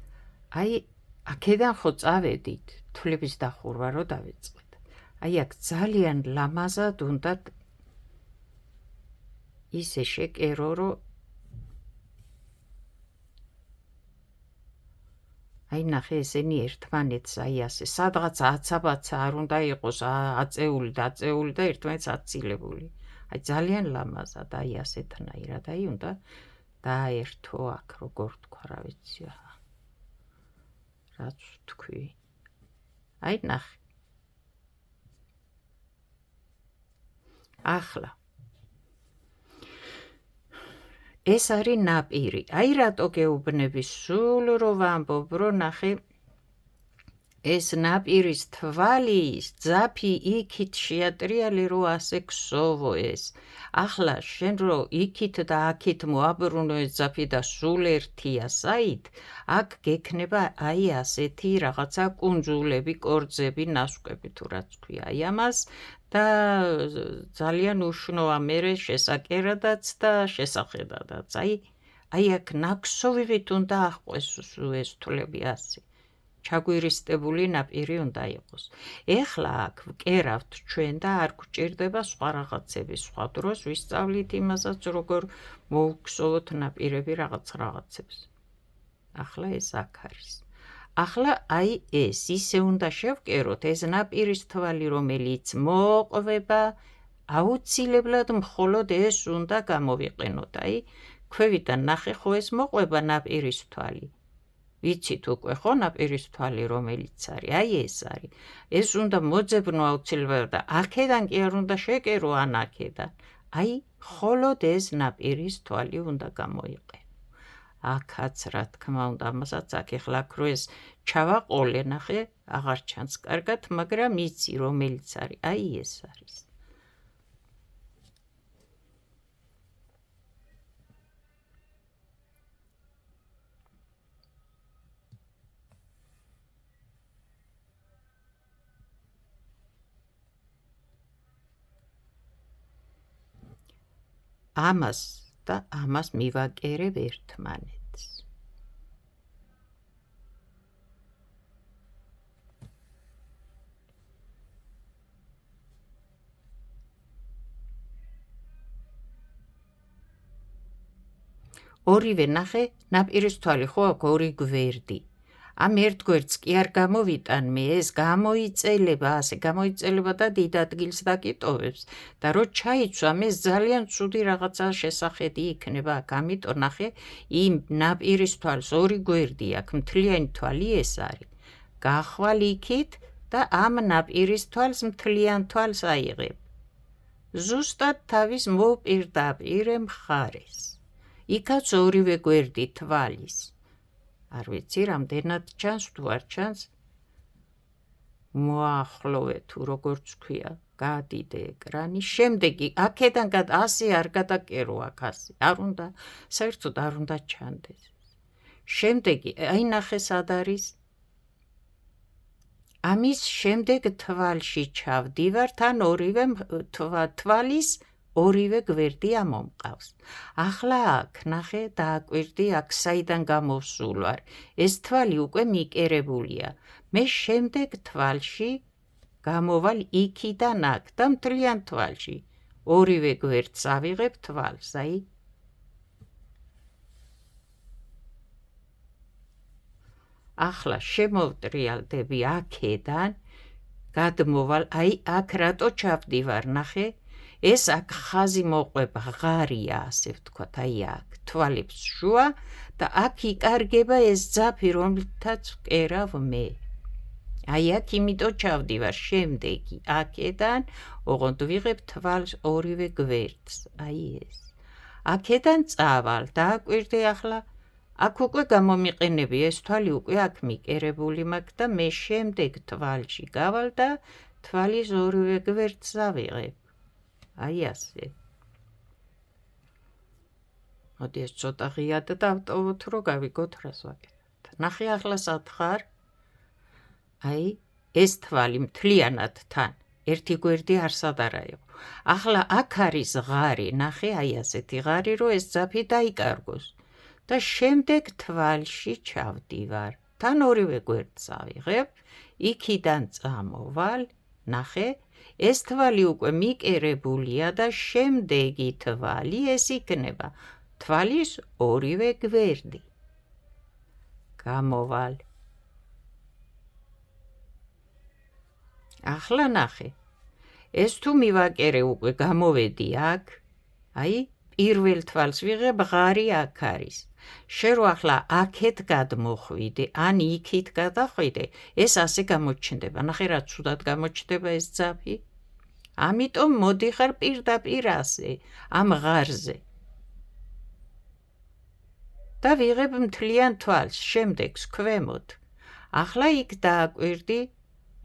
აი აქედან ხო წავედით, თვლების დახურვა რო დავიწყეთ. აი აქ ძალიან ლამაზად უნდა ისე შეკერო, რომ აი ნახე ესენი ერთმანეთს აი ასე, სადღაც აცაბაცა არ უნდა იყოს აწეული და ერთმანეთს აცილებული. აი ძალიან ლამაზად, აი ასეთნაირად, აი უნდა დაერთო აქ, როგორ თქვა, რა ვიცი, რაც ვთქვი. აი ნახე. ახლა ეს არის ნაპირი. აი რატო გეუბნები სულ რო ვამბობ, რომ ნახე ეს ნაპირის თვალის ძაფი იქით შეატრიალი, რომ ასე ქსოვო ეს. ახლა შენ რო იქით და აქით მოაბრუნო ეს ძაფი და სულ ერთია საით, აქ გექნება აი ასეთი რაღაცა კუნძულები, კორძები, ნასკვები თუ რაც ქვია აი ამას და ძალიან უშნოა მერე შესაკერადაც და შესახედადაც. აი აქ ნაქსოვივით უნდა აღყვეს ეს თვლები ასე. ჩაგვირისტებული ნაპირი უნდა იყოს. ეხლა აქ ვკერავთ ჩვენ და არ გვჭირდება სხვა რაღაცები. სხვა დროს ვისწავლით იმასაც, როგორ მოვგსოვოთ ნაპირები რაღაცებს. ახლა ეს აქ არის. ახლა აი ეს ისე უნდა შევკეროთ, ეს ნაპირის თვალი, რომელიც მოყვება, აუცილებლად მხოლოდ ეს უნდა გამოვიყენოთ. აი ქვევიდან ნახე ხო ეს მოყვება ნაპირის თვალი. ვიცით უკვე ხო ნაპირის თვალი რომელიც არის, აი ეს არის. ეს უნდა მოძებნო აუცილებლად და აქედან კი არ უნდა შეკერო ან აქედან. აი მხოლოდ ეს ნაპირის თვალი უნდა გამოიყენო. აქაც რა თქმა უნდა, ამასაც აქ ეხლა აქ რო ეს ჩავაყოლე, ნახე, აღარ ჩანს კარგად, მაგრამ იცი რომელიც არის, აი ეს არის. ამას და ამას მივაკერებ ერთმანეთს. ორივე ნახე, ნაპირის თვალი ხო აქ ორი გვერდი. ამ ერთ გვერდს კი არ გამოვიტან მე, ეს გამოიწელება და დიდ ადგილს დაკიტოვებს და რო ჩაიცვა მე ძალიან ცუდი რაღაცა შესახედი იქნება აქ. ამიტომ ნახე, იმ ნაპირის თვალს ორი გვერდი აქვს, მთლიანი თვალი ეს არის. გახვალ იქით და ამ ნაპირის თვალს მთლიან თვალს აიღებ. ზუსტად თავის მოპირდაპირე მხარეს. იქაც ორივე გვერდი თვალის. არ ვიცი რამდენად ჩანს თუ არ ჩანს. მოახლოვე თუ როგორც ქვია, გადიდე ეკრანი. შემდეგი აქედან ასე არ გადაკერო აქ ასე. არ უნდა, საერთოდ არ უნდა ჩანდეს. შემდეგი, აი ნახე სად არის. ამის შემდეგ თვალში ჩავდივარ, თან ორივე თვალის ორივე გვერდი ამომყავს. ახლა აქ ნახე დააკვირდი აქ საიდან გამოვსულ ვარ. ეს თვალი უკვე მიკერებულია. მე შემდეგ თვალში გამოვალ იქიდან აქ და მთლიან თვალში. ორივე გვერდს ავიღებ თვალს, აი. ახლა შემოვტრიალდები აქედან, გადმოვალ, აი აქ რატო ჩავდივარ, ნახე? ეს აქ ხაზი მოყვება ღარია, ასე ვთქვათ, აი აქ თვალებს შუა და აქ იკარგება ეს ძაფი, რომელთაც ვკერავ მე. აი აქ იმიტომ ჩავდივარ შემდეგი აქედან, ოღონდ ვიღებ თვალს ორივე გვერდს, აი ეს. აქედან წავალ, დააკვირდი ახლა, აქ უკვე გამომიყენები, ეს თვალი უკვე აქ მიკერებული მაქვს და მე შემდეგ თვალში გავალ და თვალის ორივე გვერდს ავიღებ. აი ასე. მოდი ეს ცოტა ღიად დავტოვოთ, რომ გავიგოთ რას ვაკეთებთ. ნახე ახლა სად ხარ? აი, ეს თვალი მთლიანად თან. ერთი გვერდი არსად არა იყო. ახლა აქ არის ღარი, ნახე, აი ასეთი ღარი, რომ ეს ძაფი დაიკარგოს. და შემდეგ თვალში ჩავდივარ. თან ორივე გვერდს ავიღებ, იქიდან წამოვალ, ნახე, ეს თვალი უკვე მიკერებულია და შემდეგი თვალი ეს იქნება თვალის ორივე გვერდი. გამოვალ. ახლა ნახე. ეს თუ მივაკერე უკვე გამოვედი აქ, აი, პირველ თვალს ვიღებ, ღარი აქ არის. შენ რო ახლა აქეთ გადმოხვიდე, ან იქით გადახვიდე, ეს ასე გამოჩნდება. ნახე რა ცუდად გამოჩნდება ეს ძაფი. ამიტომ მოდიხარ პირდაპირ ასე, ამ ღარზე. და ვიღებ მთლიან თვალს, შემდეგს ქვემოთ. ახლა იქ დააკვირდი,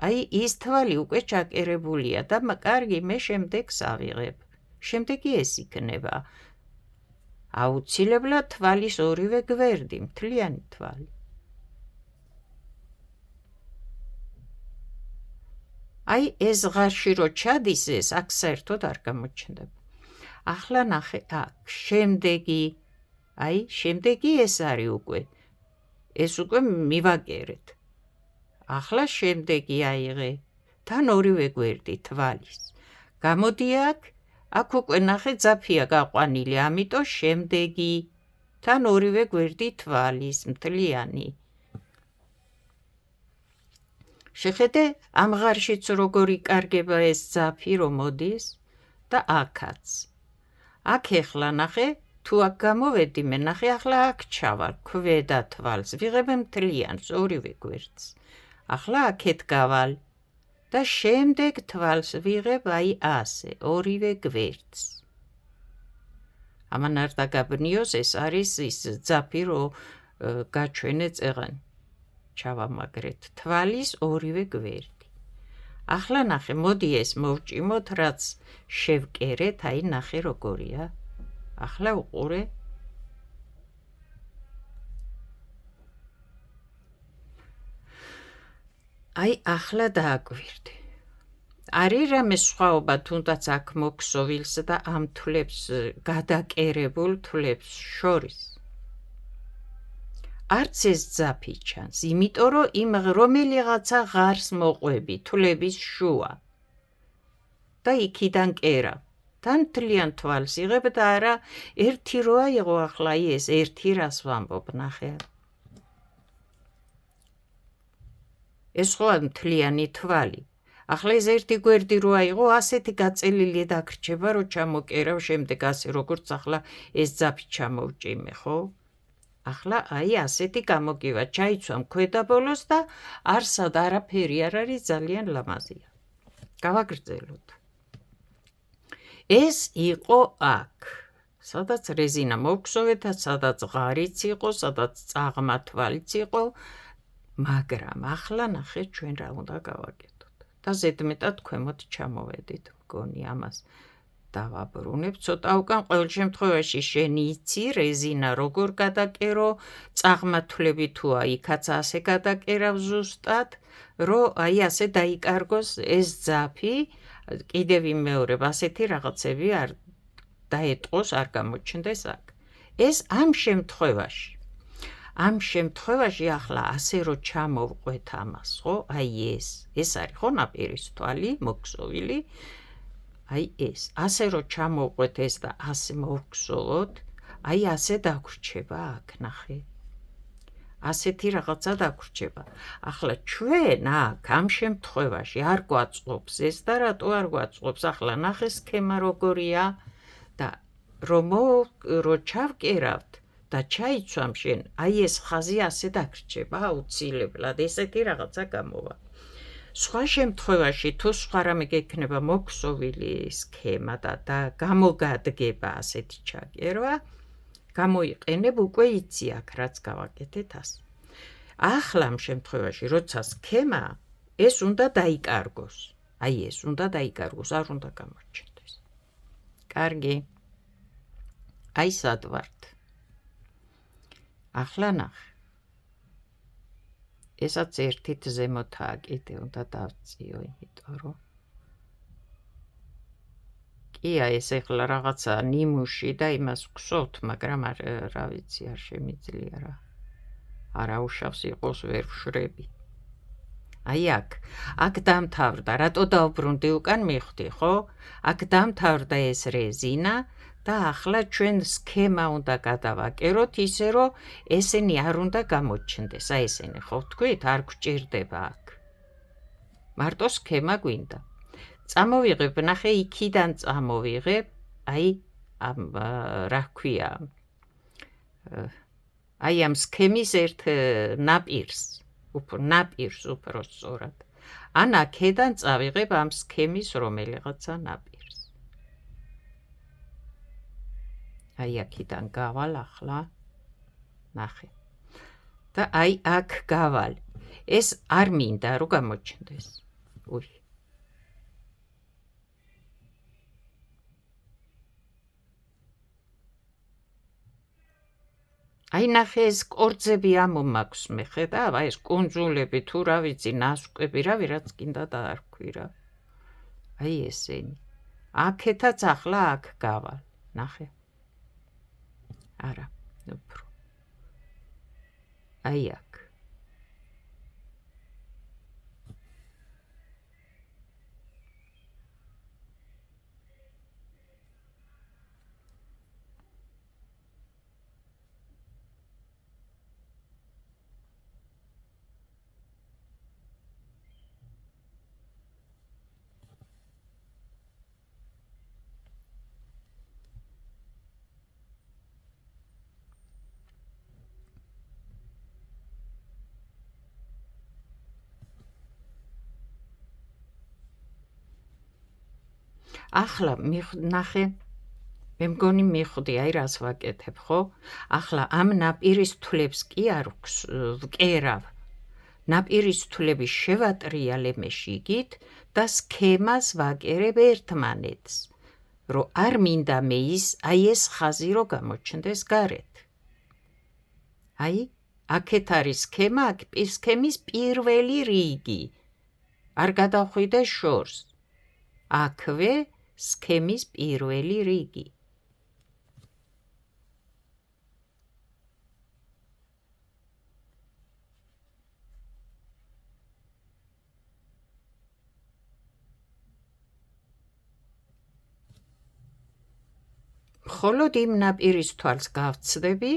აი ის თვალი უკვე ჩაკერებულია და კარგი, მე შემდეგს ავიღებ. შემდეგი ეს იქნება. აუცილებლად თვალის ორივე გვერდი, მთლიანი თვალი. აი ეს ღარში რო ჩადის ეს, აქ საერთოდ არ გამოჩნდება. ახლა ნახე აქ, შემდეგი, აი შემდეგი ეს არის უკვე. ეს უკვე მივაკერეთ. ახლა შემდეგი აიღე, თან ორივე გვერდი თვალის. გამოდი აქ უკვე ნახე ძაფია გაყვანილი, ამიტომ შემდეგი, თან ორივე გვერდი თვალის, მთლიანი. შეხედე, ამ ღარშიც როგორ იკარგება ეს ძაფი, რომ მოდის და აქაც. აქ ეხლა ნახე, თუ აქ გამოვედი მე, ნახე ახლა აქ ჩავალ, ქვედა თვალს, ვიღებ მთლიანს, ორივე გვერდს. ახლა აქეთ გავალ და შემდეგ თვალს ვიღებ აი ასე, ორივე გვერდს. ამან არ დაგაბნიოს, ეს არის ის ძაფი, რომ გაჩვენე წეღან. ჩავამაგრეთ თვალის ორივე გვერდი. ახლა ნახე, მოდი ეს მოვჭიმოთ, რაც შევკერეთ, აი ნახე როგორია. ახლა უყურე. აი ახლა დააკვირდი. არის რამე სხვაობა თუნდაც აქ მოქსოვილს და ამ თვლებს გადაკერებულ თვლებს შორის? არც ეს ძაფი ჩანს, იმიტომ რომ იმ რომელიღაცა ღარს მოყვები თვლების შუა და იქიდან კერა. თან მთლიან თვალს იღებ და არა ერთი რო აიღო ახლა ეს ერთი რას ვამბობ, ნახე. ეს ხო მთლიანი თვალი. ახლა ეს ერთი გვერდი რო აიღო, ასეთი გაწელილი დაგრჩება, რომ ჩამოკერავ შემდეგ ასე როგორც ახლა ეს ძაფი ჩამოვჭიმე, ხო? ახლა აი ასეთი გამოგივა, ჩაიცვამ ქვედა ბოლოს და არსად არაფერი არ არის, ძალიან ლამაზია. გავაგრძელოთ. ეს იყო აქ, სადაც რეზინა მოვქსოვეთ და სადაც ღარიც იყო, სადაც წაღმა თვალიც იყო, მაგრამ ახლა ნახეთ ჩვენ რა უნდა გავაკეთოთ. და ზედმეტად ქვემოთ ჩამოვედით, მგონი ამას დავაბრუნებ ცოტა უკან. ყოველ შემთხვევაში შენ იცი რეზინა როგორ გადაკერო, წაღმა თვლები თუა იქაც ასე გადაკერავ ზუსტად, რომ აი ასე დაიკარგოს ეს ძაფი, კიდევ იმეორებ, ასეთი რაღაცები არ დაეტყოს, არ გამოჩნდეს აქ. ეს ამ შემთხვევაში ახლა ასე რომ ჩამოვყვეთ ამას, ხო? აი ეს არის ხო ნაპირის თვალი, მოქსოვილი. აი ეს, ასე რომ ჩამოვყვეთ ეს და ასე მოვქსოვოთ, აი ასე დაგვრჩება აქ, ნახე. ასეთი რაღაცა დაგვრჩება. ახლა ჩვენ აქ ამ შემთხვევაში არ გვაწყობს ეს და რატო არ გვაწყობს? ახლა ნახე სქემა როგორია და რომ ჩავკერავთ და ჩაიცვამ შენ, აი ეს ხაზი ასე დაგვრჩება აუცილებლად, ესეთი რაღაცა გამოვა. სხვა შემთხვევაში თუ სხვა რამე გექნება მოქსოვილი სქემა და გამოგადგება ასეთი ჩაკერვა, გამოიყენებ უკვე იცი აქ რაც გავაკეთეთ ასე. ახლა ამ შემთხვევაში როცა სქემა ეს უნდა დაიკარგოს. აი ეს უნდა დაიკარგოს, არ უნდა გამორჩენდეს. კარგი. აი სად ვართ. ახლა ნახე. ესაც ერთით ზემოთაა კიდე უნდა დავწიო, იმიტომ რომ კია ეს ეხლა რაღაცა ნიმუში და იმას ვხსოვთ, მაგრამ რა ვიცი არ შემიძლია რა. არაუშავს იყოს ვერ ვშრები. აი აქ დამთავრდა, რატო დავბრუნდი უკან მივხვდი, ხო? აქ დამთავრდა ეს რეზინა და ახლა ჩვენ სქემა უნდა გადავაკეროთ ისე, რომ ესენი არ უნდა გამოჩნდეს. აი ესენი ხო თქვით, არ გვჭირდება აქ. მარტო სქემა გვინდა. წამოვიღებ, ნახე იქიდან წამოვიღებ, აი ამ რა ქვია, აი ამ სქემის ერთ ნაპირს უფრო სწორად. ან აქედან წავიღებ ამ სქემის რომელიღაცა ნაპირს. აი აქიდან გავალ ახლა, ნახე. და აი აქ გავალ. ეს არ მინდა რომ გამოჩნდეს. უი. აი ნახე ეს კორძები ამომაქვს მე ხედავ, აი ეს კუნძულები თუ რა ვიცი, ნასკვები, რავი რაც კიდდა დაარქვი რა. აი ესენი. აქეთაც ახლა აქ გავალ, ნახე. არა, უფრო. აი აქ. ახლა ნახე, მე მგონი მიხვდი, აი რას ვაკეთებ, ხო? ახლა ამ ნაპირის თვლებს კი არ ვკერავ. ნაპირის თვლების შევატრიალებ მეშიგით და სქემას ვაკერებ ერთმანეთს, რომ არ მინდა მე ის, აი ეს ხაზი რომ გამოჩნდეს გარეთ. აი, აქეთ არის სქემა, აქ სქემის პირველი რიგი. არ გადავხვიდე შორს. აქვე სქემის პირველი რიგი. მხოლოდ იმ ნაპირის თვალს გავცდები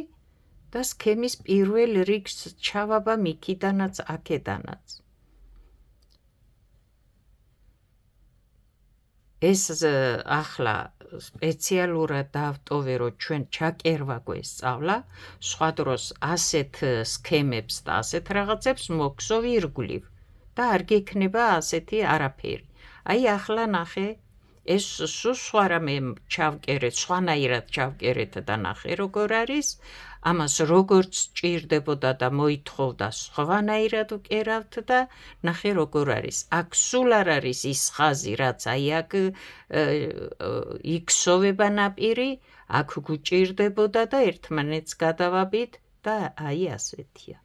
და სქემის პირველ რიგს ჩავაბა იქიდანაც აქედანაც. ეს ახლა სპეციალურად დავტოვე, რომ ჩვენ ჩაკერვა გვესწავლა, სხვა დროს ასეთ სქემებს და ასეთ რაღაცებს მოგსოვ ირგვლივ და არ გექნება ასეთი არაფერი. აი ახლა ნახე, ეს სხვა რამე ჩავკერეთ, სხვანაირად ჩავკერეთ და ნახე როგორ არის, ამას როგორც ჭირდებოდა და მოითხოვდა სხვანაირად ვკერავთ და ნახე როგორ არის. აქ სულ არ არის ის ხაზი, რაც აი აქ იქსოვება ნაპირი, აქ გვჭირდებოდა და ერთმანეთს გადავაბით და აი ასეთია.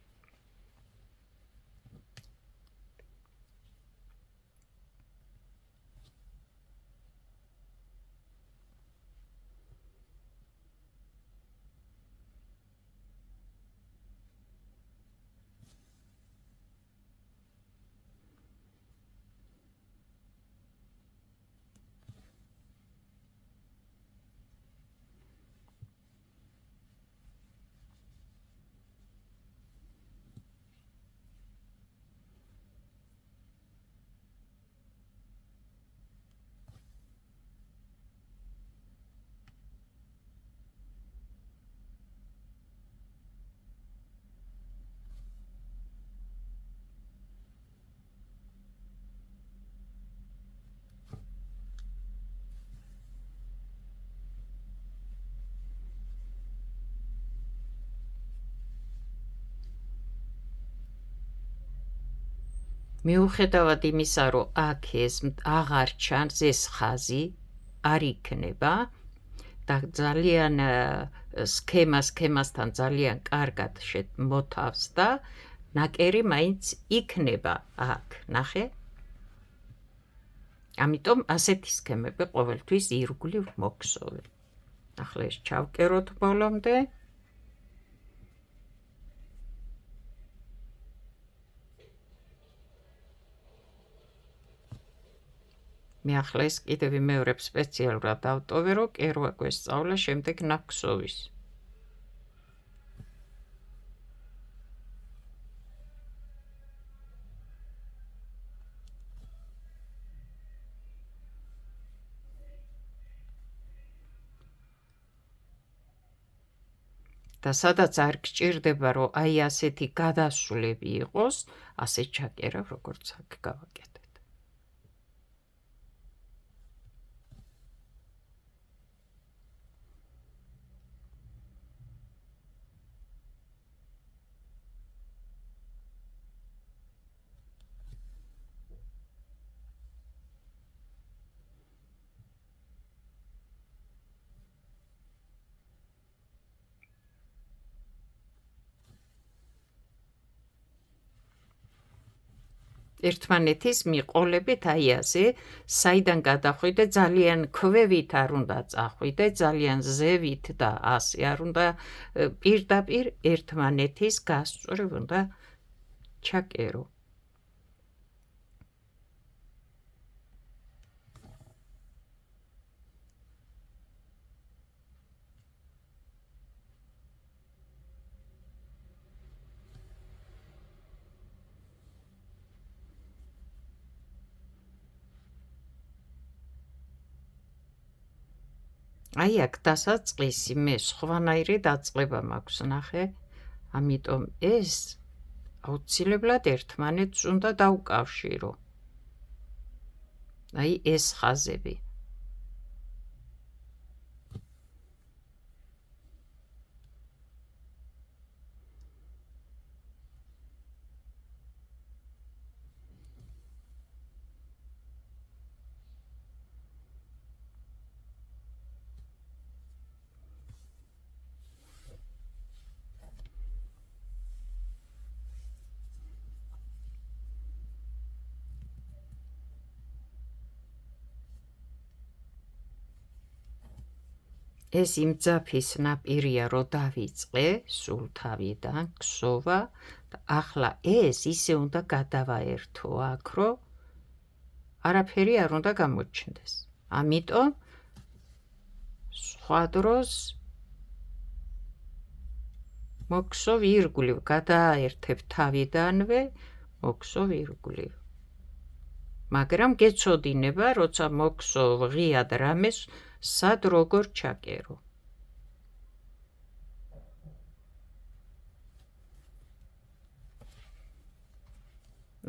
მიუხედავად იმისა, რომ აქ ეს აღარ ჩანს ეს ხაზი არ იქნება და ძალიან სქემასთან ძალიან კარგად მოთავს და ნაკერი მაინც იქნება აქ, ნახე? ამიტომ ასეთი სქემები ყოველთვის ირგვლივ მოგსოვე. ახლა ეს ჩავკეროთ ბოლომდე. მე ახლა ეს კიდევ მეორე სპეციალურად ავტოვე, რომ კერვა გვესწავლა შემდეგ ნაქსოვის. და სადაც არ გჭირდება, რომ აი ასეთი გადასვლები იყოს, ასე ჩაკერავ, როგორც აქ გავაკეთეთ. ერთმანეთის მიყოლებით აი ასე, საიდან გადახვიდე ძალიან ქვევით არ უნდა წახვიდე, ძალიან ზევით და ასე არ უნდა პირდაპირ ერთმანეთის გასწვრივ უნდა ჩაკერო. აი აქ დასაწყისი მე სხვანაირი დაწყება მაქვს, ნახე? ამიტომ ეს აუცილებლად ერთმანეთს უნდა დავკავშირო. აი ეს ხაზები. ეს იმ ძაფის ნაპირია, რომ დავიწყე სულ თავიდან, ქსოვა და ახლა ეს ისე უნდა გადავაერთო აქ, რომ არაფერი არ უნდა გამოჩნდეს. ამიტომ სხვა დროს მოგსოვ ირგვლივ, გადააერთებ თავიდანვე, მოგსოვ ირგვლივ. მაგრამ გეცოდინება, როცა მოგსოვ ღიად რამეს, სად როგორ ჩაკერო.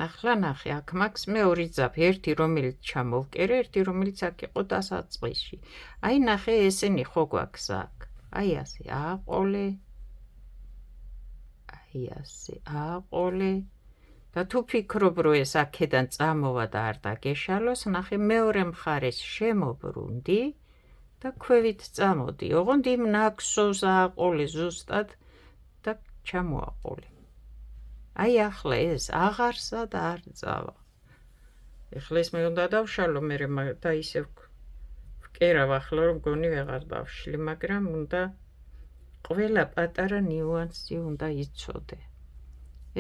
ახლა ნახე, აქ მაქვს მეორე ძაფი, ერთი რომელიც ჩამოვკერე, ერთი რომელიც აქ იყო დასაწყისში. აი ნახე, ესენი ხო გვაქვს აქ. აი ასე ააყოლე. აი ასე ააყოლე. და თუ ფიქრობ, რომ ეს აქედან წამოვა და არ დაგეშალოს, ნახე, მეორე მხარეს შემოbrunდი და ქვევით წამოდი. ოღონდ იმ ნაქსოვს ააყოლე ზუსტად და ჩამოაყოლე. აი ახლა ეს აღარსა და არ წავა. ეხლა ეს მე უნდა დავშალო, მე და ისევ ვკერავ ახლა, რომ მგონი ვეღარ დავშლი, მაგრამ უნდა ყველა პატარა ნიუანსი უნდა იცოდე.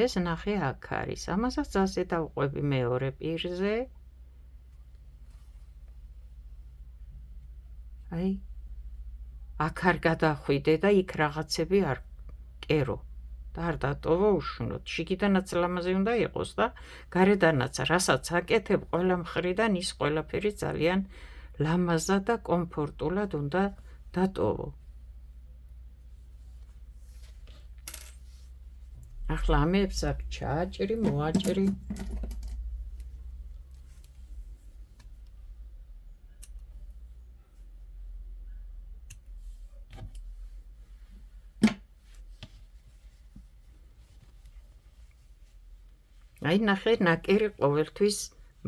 ეს ნახე აქ არის. ამასაც ასე დავყვები მეორე პირზე. აი აქ არ გადახვიდე და იქ რაღაცები არ კერო და არ დატოვო უშუნოდ. შიგიდანაც ლამაზი უნდა იყოს და გარედანაც რასაც აკეთებ, ყველა მხრიდან ის ყველაფერი ძალიან ლამაზად და კომფორტულად უნდა დატოვო. ახლა ამებს აქ ჩააჭრი, მოაჭრი. აი ნახე, ნაკერი ყოველთვის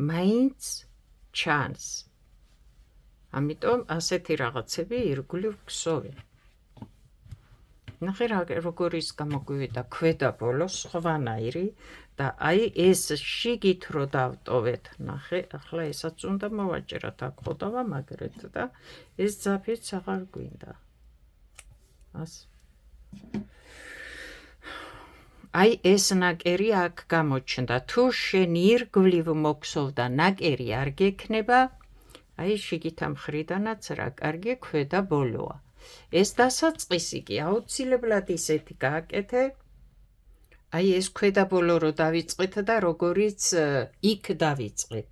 მაინც ჩანს. ამიტომ ასეთი რაღაცები ირგვლივ გსოვენ. ნახე როგორ ის გამოგვივიდა ქვედა ბოლო სხვანაირი და აი ეს შიგით რო დავტოვეთ, ნახე, ახლა ესაც უნდა მოვაჭრათ, აქ ხო დავამაგრეთ და ეს ძაფიც აღარ გვინდა. აი ეს ნაკერი აქ გამოჩნდა. თუ შენ ირგვლივ მოგსოვდა ნაკერი არ გექნება, აი შიგით ამ მხრიდანაც რა კარგი ქვედა ბოლოა. ეს დასაწყისი კი აუცილებლად ისეთი გააკეთე. აი ეს ქვედა ბოლო რო დავიწყეთ და როგორიც იქ დავიწყეთ.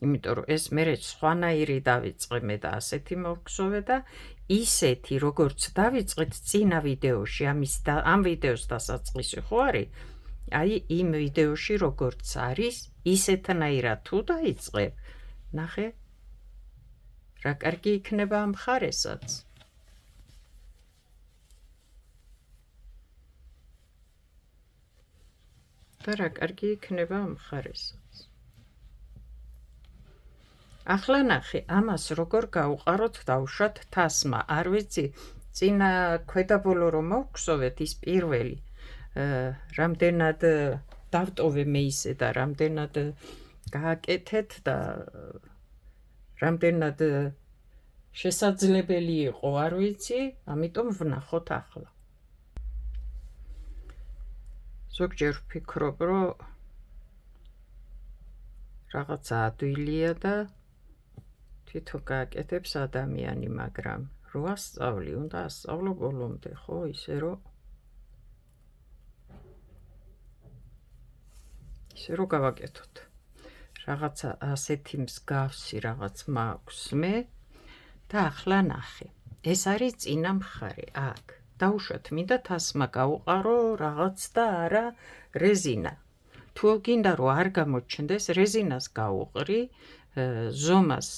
იმიტომ რომ ეს მე სხვანაირი დავიწყე მე და ასეთი მოგსოვე და ისეთი როგორც დავიწყეთ წინა ვიდეოში, ამ ვიდეოს დასაწყისი ხო არის? აი იმ ვიდეოში როგორც არის, ისეთნაირად თუ დაიწყებ, ნახე, რა კარგი იქნება ამ მხარესაც. და რა კარგი იქნება ამ მხარესაც. ახლა ნახე, ამას როგორ გავუყაროთ, დავუშვათ თასმა. არ ვიცი, წინა ქვედაბოლო რომ მოვგსოვეთ, ის პირველი რამდენად დავტოვე მე ისე და რამდენად გააკეთეთ და რამდენად შესაძლებელი იყო, არ ვიცი, ამიტომ ვნახოთ ახლა. ზოგჯერ ვფიქრობ, რომ რაღაცა ადვილია და თვითონ გააკეთებს ადამიანი, მაგრამ რო ასწავლი, უნდა ასწავლო ბოლომდე, ხო, ისე რომ გავაკეთოთ. რაღაცა ასეთი მსგავსი რაღაც მაქვს მე და ახლა ნახე. ეს არის წინა მხარე, აქ. დავუშვათ, მინდა თასმა გავუყარო რაღაც და არა რეზინა. თუ გინდა რომ არ გამოჩნდეს, რეზინას გავუყრი, ზომას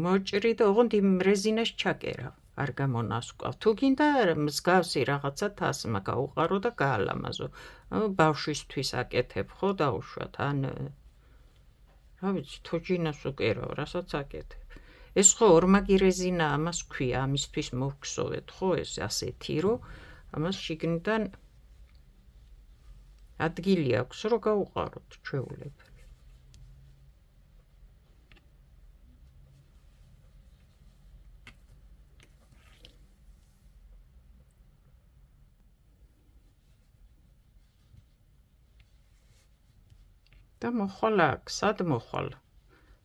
მოჭრი და ოღონდ იმ რეზინას ჩაკერავ, არ გამონასკვავ. თუ გინდა მსგავსი რაღაცა თასმა გავუყარო და გაალამაზო. ბავშვისთვის აკეთებ, ხო, დავუშვათ, ან რა ვიცი, თოჯინას უკერავ, რასაც აკეთებ. ეს ხო ორმაგი რეზინა, ამას ქვია, ამისთვის მოვგსოვეთ, ხო, ეს ასეთი, რომ ამას შიგნიდან ადგილი აქვს, რომ გავუყაროთ, ჩვეულები. და მოხვალ აქ, სად მოხვალ?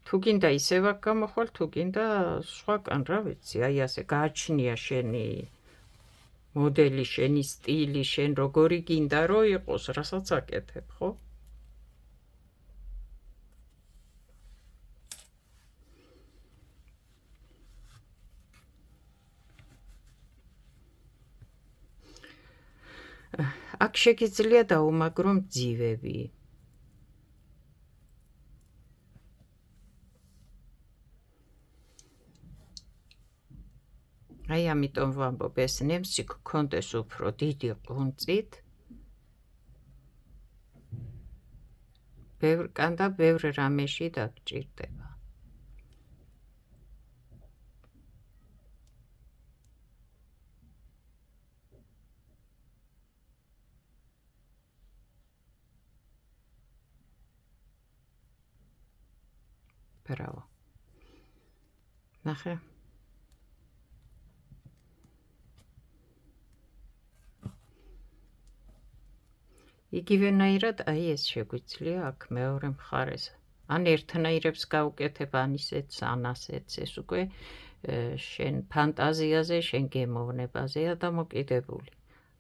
თუ გინდა ისევ აქ გამოხვალ, თუ გინდა სხვაკან, რა ვიცი, აი ასე გააჩნია შენი მოდელი, შენი სტილი, შენ როგორი გინდა რომ იყოს, რასაც აკეთებ, ხო? აქ შეგიძლია დაუმაგრო მძივები. აი ამიტომ ვამბობ, ეს ნემსი გქონდეს უფრო დიდი ყუნწით, ბევრკან და ბევრ რამეში დაგჭირდება. ბრავო. ნახე. იგივენაირად აი ეს შეგვიძლია აქ მეორე მხარეს. ან ერთნაირებს გავუკეთებ, ან ისეც, ან ასეც, ეს უკვე შენ ფანტაზიაზე, შენ გემოვნებაზეა დამოკიდებული.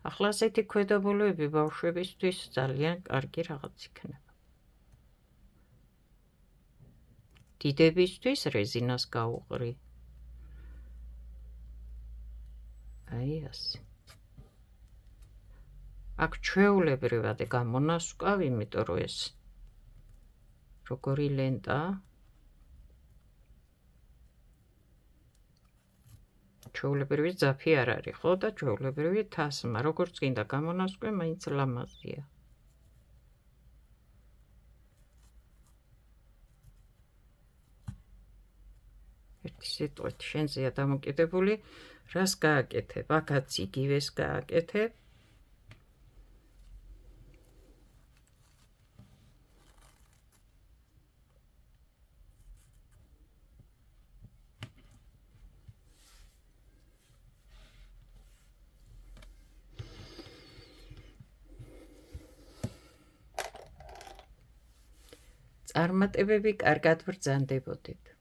ახლა ასეთი ქვედაბოლოები ბავშვებისთვის ძალიან კარგი რაღაც იქნება. დიდებისთვის რეზინას გავუყრი. აი ასე. აქ ჩვეულებრივად გამონასკვავ, იმიტომ რომ ეს როგორი ლენტაა. ჩვეულებრივი ძაფი არ არის, ხო, და ჩვეულებრივი თასმა, როგორც გინდა გამონასკვე, მაინც ლამაზია. სიტყვით შენზეა დამოკიდებული, რას გააკეთებ? აქაც იგივეს გააკეთებ. წარმატებები კარგად ბრძანდებოდეთ.